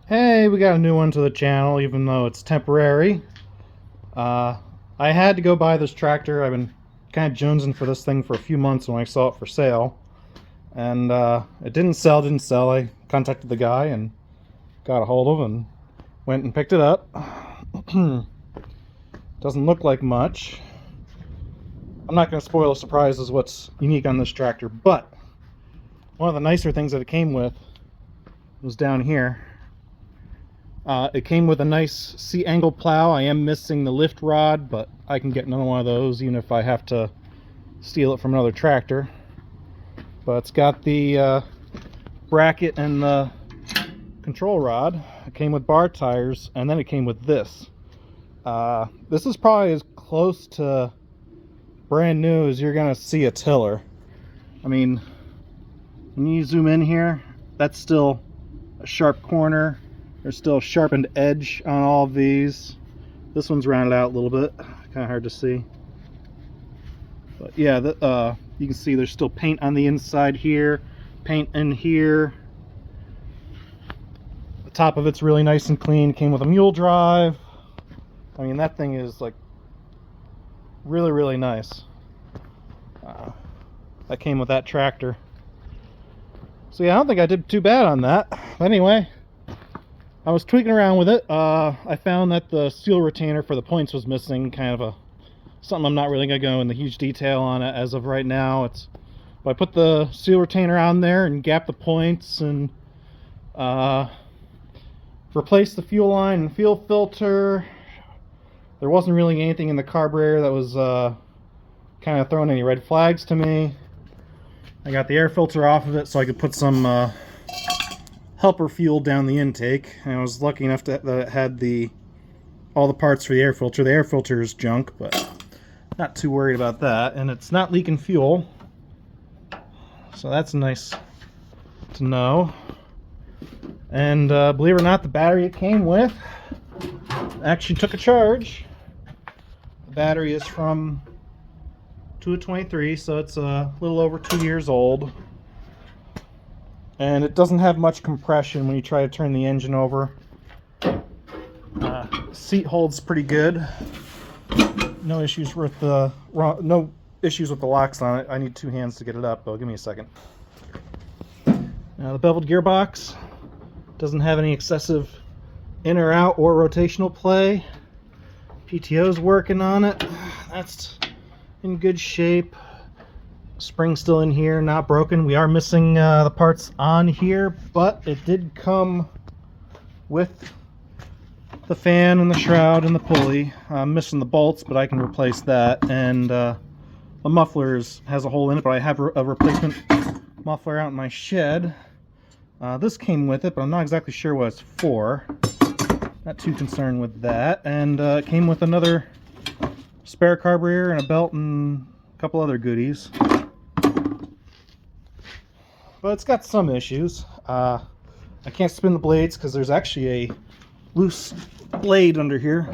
Hey, we got a new one to the channel, even though it's temporary. I had to go buy this tractor. I've been kind of jonesing for this thing for a few months when I saw it for sale. And it didn't sell. I contacted the guy and got a hold of and went and picked it up. Doesn't look like much. I'm not going to spoil the surprises what's unique on this tractor, but one of the nicer things that it came with was down here. It came with a nice C-angle plow. I am missing the lift rod, but I can get another one of those even if I have to steal it from another tractor. But it's got the bracket and the control rod. It came with bar tires, and then it came with this. This is probably as close to brand new as you're gonna see a tiller. I mean, when you zoom in here, that's still a sharp corner. There's still a sharpened edge on all of these. This one's rounded out a little bit, kind of hard to see. But yeah, you can see there's still paint on the inside here, paint in here. The top of it's really nice and clean. Came with a mule drive. I mean, that thing is like really, really nice. That came with that tractor. So yeah, I don't think I did too bad on that. But anyway, I was tweaking around with it. I found that the seal retainer for the points was missing. Kind of something I'm not really going to go into huge detail on it as of right now. I put the seal retainer on there and gap the points and replaced the fuel line and fuel filter. There wasn't really anything in the carburetor that was kind of throwing any red flags to me. I got the air filter off of it so I could put some helper fuel down the intake, and I was lucky enough that it had all the parts for the air filter. The air filter is junk, but not too worried about that, and it's not leaking fuel, so that's nice to know. And believe it or not, the battery it came with actually took a charge. The battery is from 223, so it's a little over 2 years old. And it doesn't have much compression when you try to turn the engine over. Seat holds pretty good. No issues with the locks on it. I need two hands to get it up, though. Give me a second. Now the beveled gearbox doesn't have any excessive in or out or rotational play. PTO's working on it. That's in good shape. Spring's still in here, not broken. We are missing the parts on here, but it did come with the fan and the shroud and the pulley. I'm missing the bolts, but I can replace that. And the muffler has a hole in it, but I have a replacement muffler out in my shed. This came with it, but I'm not exactly sure what it's for. Not too concerned with that. And it came with another spare carburetor and a belt and a couple other goodies. But it's got some issues. I can't spin the blades because there's actually a loose blade under here.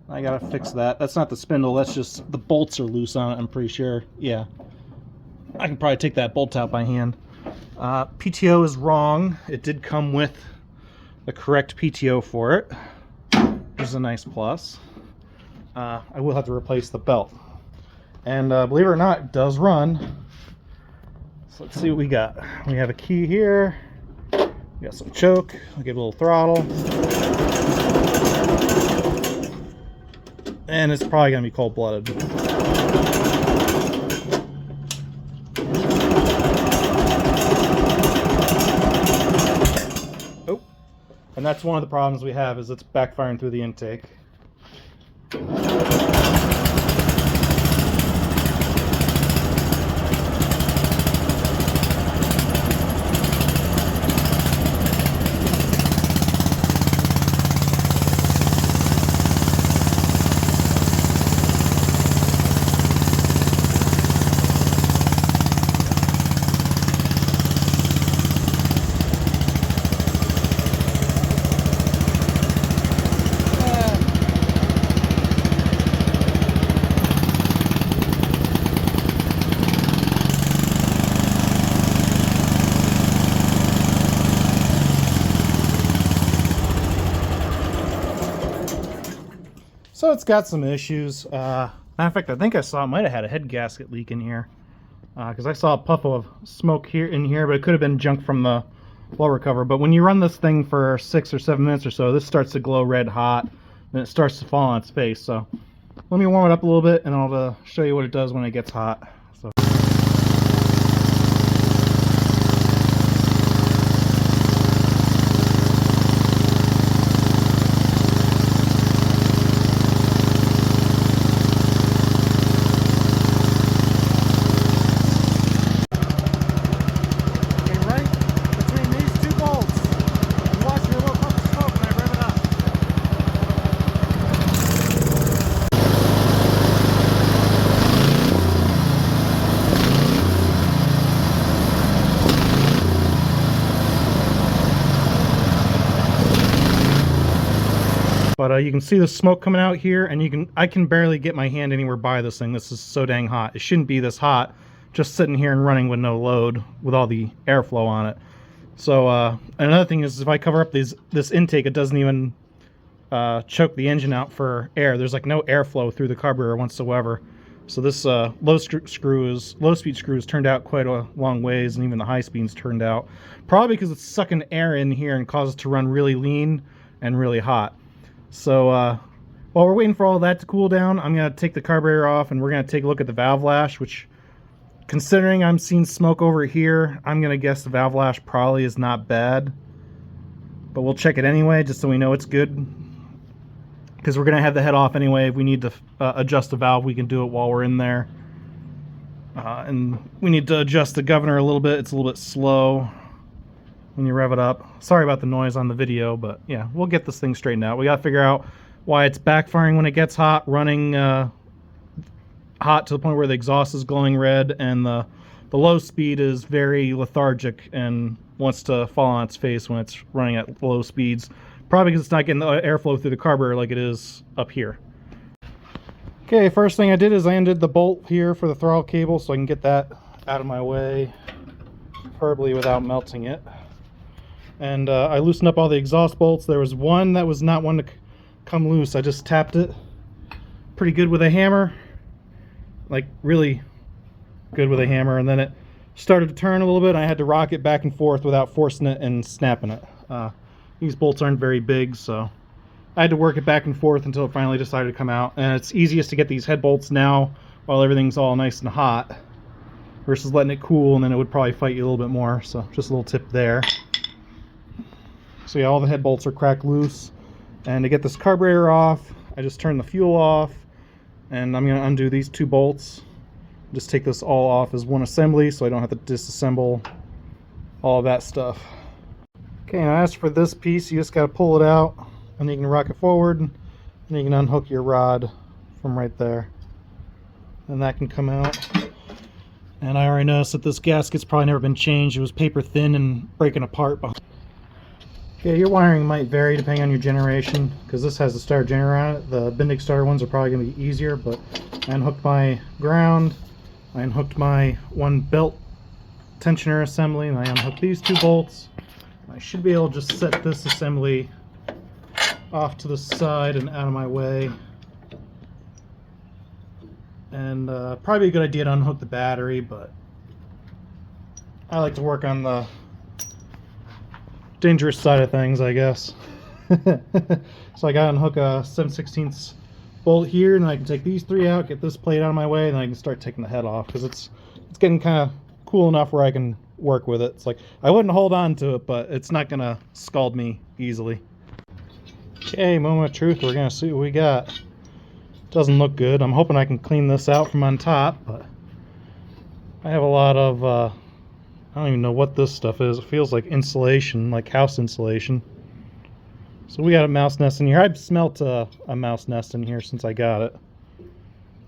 I gotta fix that. That's not the spindle, that's just the bolts are loose on it, I'm pretty sure. Yeah. I can probably take that bolt out by hand. PTO is wrong. It did come with the correct PTO for it, which is a nice plus. I will have to replace the belt. And believe it or not, it does run. So let's see what we got. We have a key here. We got some choke. I'll give it a little throttle. And it's probably going to be cold-blooded. Oh, and that's one of the problems we have, is it's backfiring through the intake. So it's got some issues. Matter of fact, I think I saw it might have had a head gasket leak in here, because I saw a puff of smoke here in here, but it could have been junk from the blower cover. But when you run this thing for 6 or 7 minutes or so, this starts to glow red hot, and it starts to fall on its face. So let me warm it up a little bit, and I'll show you what it does when it gets hot. So. But you can see the smoke coming out here, and I can barely get my hand anywhere by this thing. This is so dang hot. It shouldn't be this hot, just sitting here and running with no load with all the airflow on it. So another thing is, if I cover up this intake, it doesn't even choke the engine out for air. There's like no airflow through the carburetor whatsoever. So this low speed screw is turned out quite a long ways, and even the high speed's turned out. Probably because it's sucking air in here and causes it to run really lean and really hot. So while we're waiting for all that to cool down, I'm going to take the carburetor off, and we're going to take a look at the valve lash, which, considering I'm seeing smoke over here, I'm going to guess the valve lash probably is not bad. But we'll check it anyway, just so we know it's good. Because we're going to have the head off anyway. If we need to adjust the valve, we can do it while we're in there. And we need to adjust the governor a little bit. It's a little bit slow when you rev it up. Sorry about the noise on the video, but yeah, we'll get this thing straightened out. We got to figure out why it's backfiring when it gets hot, running hot to the point where the exhaust is glowing red, and the low speed is very lethargic and wants to fall on its face when it's running at low speeds. Probably because it's not getting the airflow through the carburetor like it is up here. Okay, first thing I did is I undid the bolt here for the throttle cable so I can get that out of my way, preferably without melting it. And I loosened up all the exhaust bolts. There was one that was not one to come loose. I just tapped it pretty good with a hammer, like really good with a hammer, and then it started to turn a little bit. I had to rock it back and forth without forcing it and snapping it. These bolts aren't very big, so I had to work it back and forth until it finally decided to come out. And it's easiest to get these head bolts now while everything's all nice and hot, versus letting it cool, and then it would probably fight you a little bit more. So just a little tip there. So yeah, all the head bolts are cracked loose. And to get this carburetor off, I just turn the fuel off, and I'm going to undo these 2 bolts. Just take this all off as one assembly so I don't have to disassemble all of that stuff. Okay, now as for this piece, you just got to pull it out, and you can rock it forward, and you can unhook your rod from right there. And that can come out. And I already noticed that this gasket's probably never been changed. It was paper thin and breaking apart behind. Okay, your wiring might vary depending on your generation, because this has a starter generator on it. The Bendix starter ones are probably going to be easier, but I unhooked my ground, I unhooked my one belt tensioner assembly, and I unhooked these 2 bolts. I should be able to just set this assembly off to the side and out of my way. And probably a good idea to unhook the battery, but I like to work on the dangerous side of things, I guess. So I gotta unhook a 7/16 bolt here, and I can take these 3 out, get this plate out of my way, and then I can start taking the head off, because it's getting kind of cool enough where I can work with it. It's like I wouldn't hold on to it, but it's not gonna scald me easily. Okay, moment of truth. We're gonna see what we got. Doesn't look good. I'm hoping I can clean this out from on top, but I have a lot of I don't even know what this stuff is. It feels like insulation, like house insulation. So we got a mouse nest in here. I've smelt a mouse nest in here since I got it.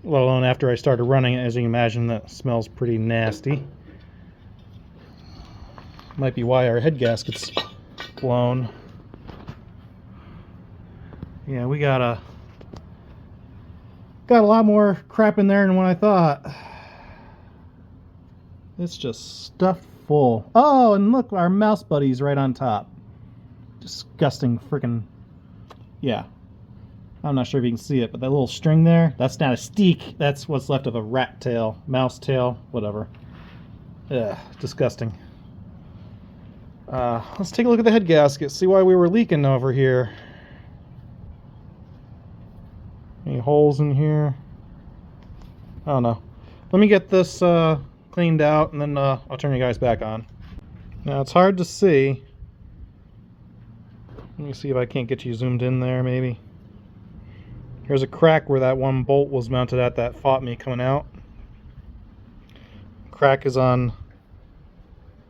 Let alone after I started running it. As you can imagine, that smells pretty nasty. Might be why our head gasket's blown. Yeah, we got a lot more crap in there than what I thought. It's just stuffed full. Oh, and look, our mouse buddy's right on top. Disgusting freaking. Yeah. I'm not sure if you can see it, but that little string there, that's not a steak. That's what's left of a rat tail, mouse tail, whatever. Ugh, disgusting. Let's take a look at the head gasket, see why we were leaking over here. Any holes in here? I don't know. Let me get this cleaned out, and then I'll turn you guys back on. Now, it's hard to see. Let me see if I can't get you zoomed in there, maybe. Here's a crack where that one bolt was mounted at that fought me coming out. Crack is on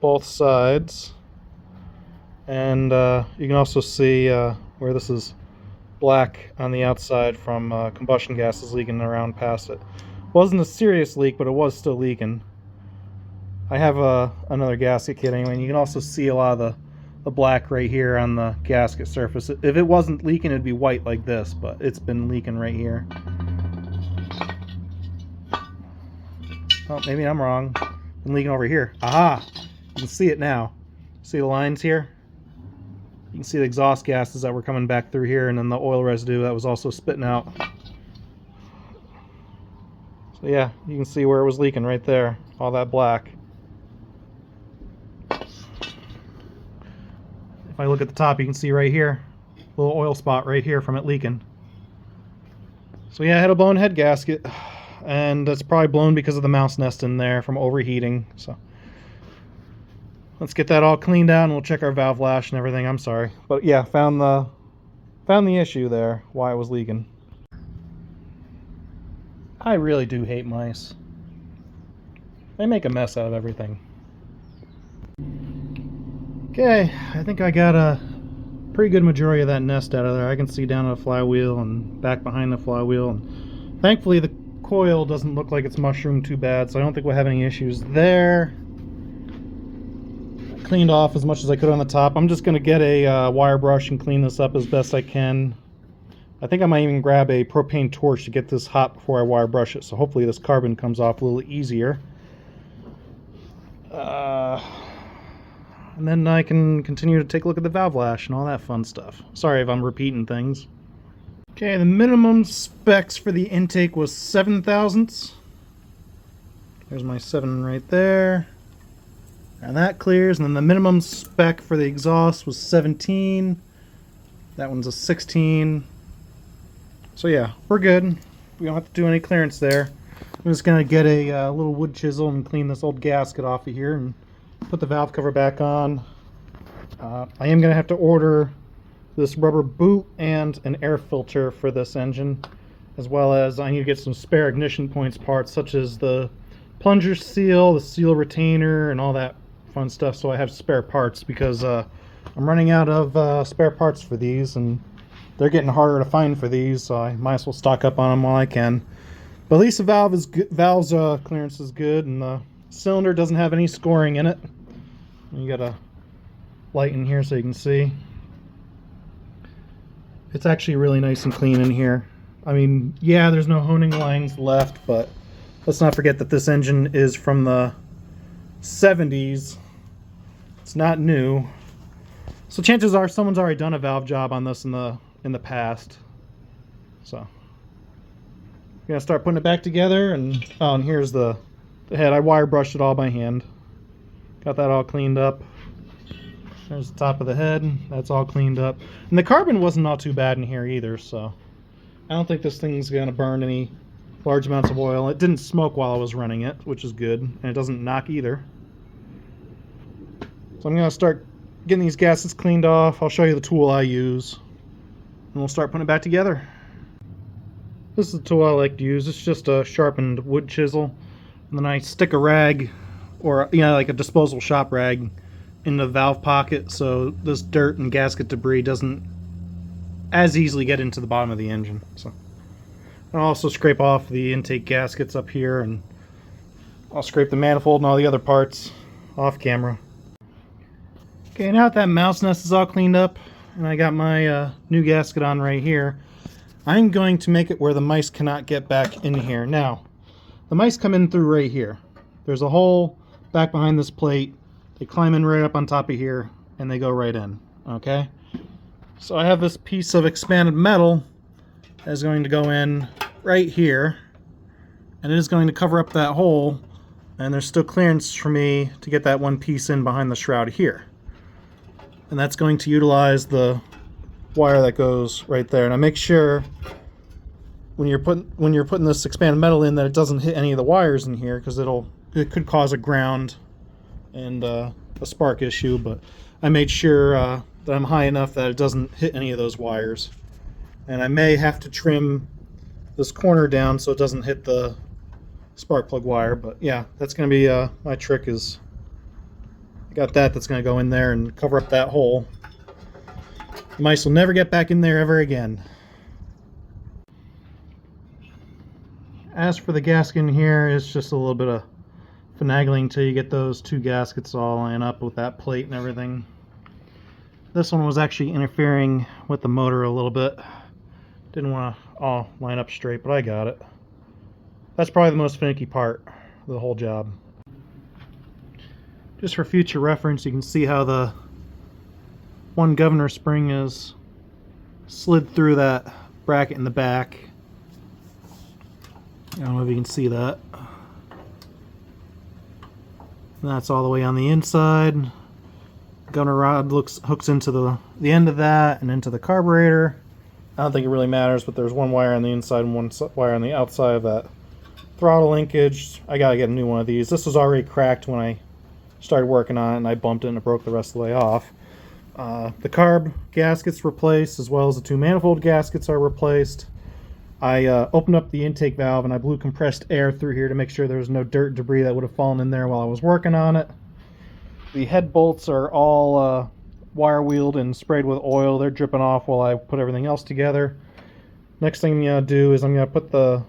both sides. And you can also see where this is black on the outside from combustion gases leaking around past it. Wasn't a serious leak, but it was still leaking. I have another gasket kit anyway, and you can also see a lot of the black right here on the gasket surface. If it wasn't leaking, it'd be white like this, but it's been leaking right here. Oh, maybe I'm wrong. Been leaking over here. Aha! You can see it now. See the lines here? You can see the exhaust gases that were coming back through here, and then the oil residue that was also spitting out. So yeah, you can see where it was leaking right there. All that black. If I look at the top, you can see right here, a little oil spot right here from it leaking. So yeah, I had a blown head gasket, and it's probably blown because of the mouse nest in there from overheating. So let's get that all cleaned out, and we'll check our valve lash and everything. I'm sorry, but yeah, found the issue there, why it was leaking. I really do hate mice. They make a mess out of everything. Okay, I think I got a pretty good majority of that nest out of there. I can see down at the flywheel and back behind the flywheel. And thankfully the coil doesn't look like it's mushroomed too bad, so I don't think we'll have any issues there. Cleaned off as much as I could on the top. I'm just going to get a wire brush and clean this up as best I can. I think I might even grab a propane torch to get this hot before I wire brush it, so hopefully this carbon comes off a little easier. And then I can continue to take a look at the valve lash and all that fun stuff. Sorry if I'm repeating things. Okay, the minimum specs for the intake was 7 thousandths. There's my 7 right there. And that clears. And then the minimum spec for the exhaust was 17. That one's a 16. So yeah, we're good. We don't have to do any clearance there. I'm just going to get a little wood chisel and clean this old gasket off of here and put the valve cover back on. I am going to have to order this rubber boot and an air filter for this engine, as well as I need to get some spare ignition points parts, such as the plunger seal, the seal retainer, and all that fun stuff, so I have spare parts, because I'm running out of spare parts for these, and they're getting harder to find for these, so I might as well stock up on them while I can. But at least the valve's clearance is good, and the cylinder doesn't have any scoring in it. You got a light in here so you can see. It's actually really nice and clean in here. I mean, yeah, there's no honing lines left, but let's not forget that this engine is from the 70s. It's not new. So chances are someone's already done a valve job on this in the past. So I'm gonna start putting it back together, and here's the head. I wire brushed it all by hand. Got that all cleaned up. There's the top of the head. That's all cleaned up. And the carbon wasn't all too bad in here either, so I don't think this thing's going to burn any large amounts of oil. It didn't smoke while I was running it, which is good. And it doesn't knock either. So I'm going to start getting these gaskets cleaned off. I'll show you the tool I use. And we'll start putting it back together. This is the tool I like to use. It's just a sharpened wood chisel. And then I stick a rag, or like a disposable shop rag, in the valve pocket, so this dirt and gasket debris doesn't as easily get into the bottom of the engine. So I'll also scrape off the intake gaskets up here, and I'll scrape the manifold and all the other parts off camera. Okay, now that mouse nest is all cleaned up and I got my new gasket on right here, I'm going to make it where the mice cannot get back in here. Now, the mice come in through right here. There's a hole back behind this plate. They climb in right up on top of here, and they go right in, okay? So I have this piece of expanded metal is going to go in right here, and it is going to cover up that hole, and there's still clearance for me to get that one piece in behind the shroud here. And that's going to utilize the wire that goes right there. And I make sure when you're putting this expanded metal in that it doesn't hit any of the wires in here, because it could cause a ground and a spark issue. But I made sure that I'm high enough that it doesn't hit any of those wires. And I may have to trim this corner down so it doesn't hit the spark plug wire. But yeah, that's going to be my trick. Is I got that's going to go in there and cover up that hole. The mice will never get back in there ever again. As for the gasket in here, it's just a little bit of finagling until you get those two gaskets all lined up with that plate and everything. This one was actually interfering with the motor a little bit. Didn't want to all line up straight, but I got it. That's probably the most finicky part of the whole job. Just for future reference, you can see how the one governor spring is slid through that bracket in the back. I don't know if you can see that. And that's all the way on the inside. Governor rod hooks into the end of that and into the carburetor. I don't think it really matters, but there's one wire on the inside and one wire on the outside of that throttle linkage. I gotta get a new one of these. This was already cracked when I started working on it, and I bumped it and it broke the rest of the way off. The carb gaskets replaced, as well as the two manifold gaskets are replaced. I opened up the intake valve and I blew compressed air through here to make sure there was no dirt debris that would have fallen in there while I was working on it. The head bolts are all wire wheeled and sprayed with oil. They're dripping off while I put everything else together. Next thing I'm going to do is I'm going to put the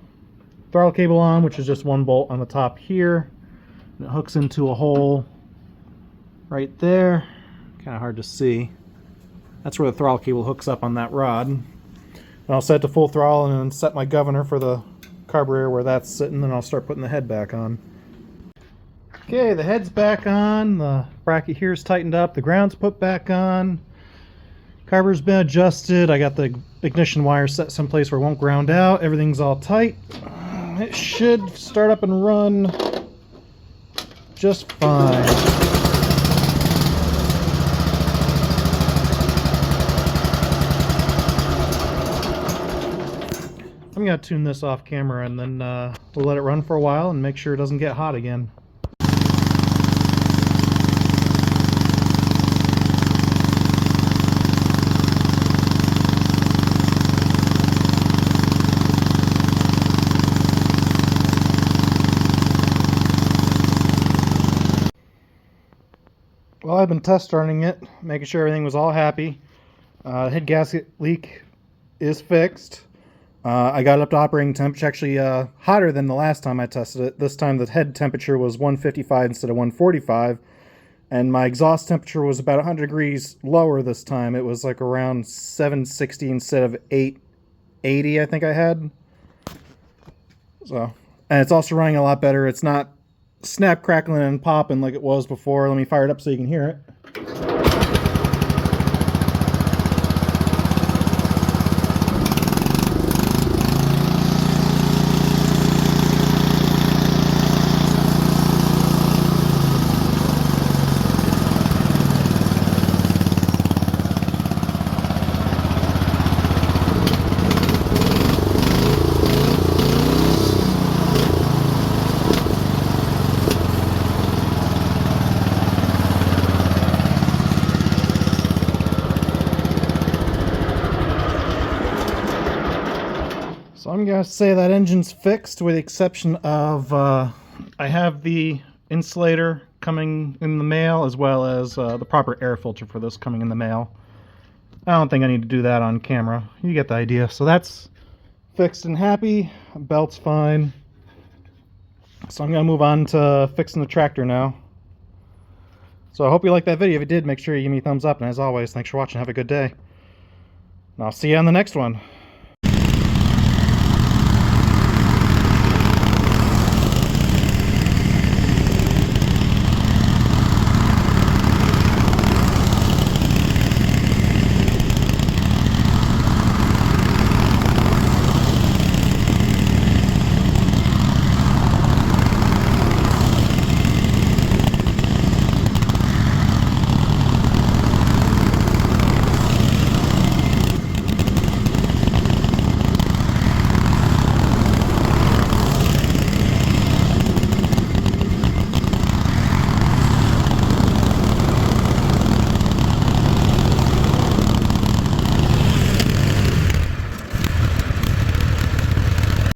throttle cable on, which is just one bolt on the top here. And it hooks into a hole right there. Kind of hard to see. That's where the throttle cable hooks up on that rod. And I'll set it to full throttle and then set my governor for the carburetor where that's sitting, then I'll start putting the head back on. Okay, the head's back on, the bracket here is tightened up, the ground's put back on, carburetor's been adjusted, I got the ignition wire set someplace where it won't ground out, everything's all tight. It should start up and run just fine. I'm going to tune this off camera and then we'll let it run for a while and make sure it doesn't get hot again. Well, I've been test running it, making sure everything was all happy. Head gasket leak is fixed. I got it up to operating temperature, actually hotter than the last time I tested it. This time the head temperature was 155 instead of 145, and my exhaust temperature was about 100 degrees lower this time. It was like around 760 instead of 880 I think I had. So, and it's also running a lot better. It's not snap, crackling, and popping like it was before. Let me fire it up so you can hear it. So I'm going to say that engine's fixed, with the exception of I have the insulator coming in the mail, as well as the proper air filter for this coming in the mail. I don't think I need to do that on camera. You get the idea. So that's fixed and happy. Belt's fine. So I'm going to move on to fixing the tractor now. So I hope you liked that video. If you did, make sure you give me a thumbs up. And as always, thanks for watching. Have a good day. And I'll see you on the next one.